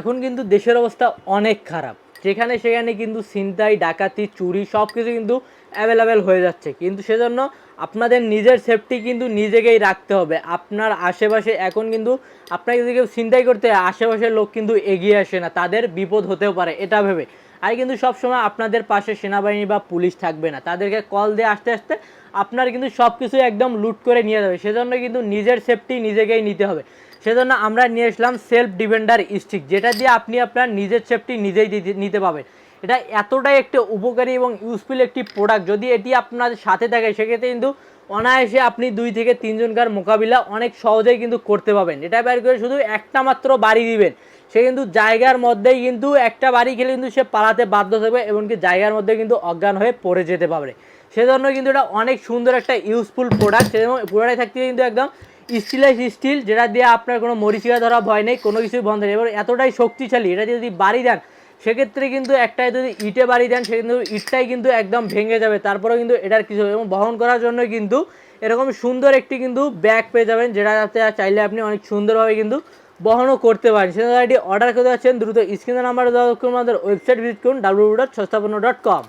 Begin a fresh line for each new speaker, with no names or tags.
এখন কিন্তু দেশের অবস্থা অনেক খারাপ, যেখানে সেখানে কিন্তু ছিনতাই, ডাকাতি, চুরি সব কিছু কিন্তু অ্যাভেলেবেল হয়ে যাচ্ছে। কিন্তু সেজন্য আপনাদের নিজের সেফটি কিন্তু নিজেকেই রাখতে হবে। আপনার আশেপাশে এখন কিন্তু আপনাকে যদি কেউ ছিনতাই করতে হয়, আশেপাশের লোক কিন্তু এগিয়ে আসে না, তাদের বিপদ হতেও পারে এটা ভেবে। আর কিন্তু সবসময় আপনাদের পাশে সেনাবাহিনী বা পুলিশ থাকবে না, তাদেরকে কল দিয়ে আস্তে আস্তে আপনার কিন্তু সব কিছু একদম লুট করে নিয়ে যাবে। সেজন্য কিন্তু নিজের সেফটি নিজেকেই নিতে হবে। সেজন্য আমরা নিয়ে আসলাম সেলফ ডিফেন্ডার স্টিক, যেটা দিয়ে আপনি আপনার নিজের সেফটি নিজেই নিতে পারবেন। এটা এতটাই একটা উপকারী এবং ইউজফুল একটি প্রোডাক্ট, যদি এটি আপনার সাথে থাকে সেক্ষেত্রে কিন্তু অনায়াসে আপনি 2 থেকে 3 জনকার মোকাবিলা অনেক সহজেই কিন্তু করতে পারবেন। এটা বের করে শুধু একটা মাত্র বাড়ি দিবেন, সে কিন্তু জায়গার মধ্যেই কিন্তু একটা বাড়ি খেলে কিন্তু সে পালাতে বাধ্য থাকবে, এমনকি জায়গার মধ্যে কিন্তু অজ্ঞান হয়ে পড়ে যেতে পারে। সেজন্য কিন্তু এটা অনেক সুন্দর একটা ইউজফুল প্রোডাক্ট। এবং পুরোটাই থাকতে কিন্তু একদম স্টিলের স্টিল, যেটা দিয়ে আপনার কোনো মরিচিকা ধরা ভয় নেই, কোনো কিছুই বন্ধ নেই। এবার এতটাই শক্তিশালী, এটা দিয়ে যদি বাড়ি দেন সেক্ষেত্রে কিন্তু একটাই যদি ইটে বাড়ি দেন সে কিন্তু ইটটাই কিন্তু একদম ভেঙে যাবে, তারপরেও কিন্তু এটার কিছু। এবং বহন করার জন্য কিন্তু এরকম সুন্দর একটি কিন্তু ব্যাগ পেয়ে যাবেন, যেটাতে চাইলে আপনি অনেক সুন্দরভাবে কিন্তু বহনও করতে পারেন। সেটা এটি অর্ডার করতে যাচ্ছেন দ্রুত স্ক্রিনের নাম্বারে দেওয়া আমাদের ওয়েবসাইট ভিজিট করুন www.সস্তাপন্ন.com।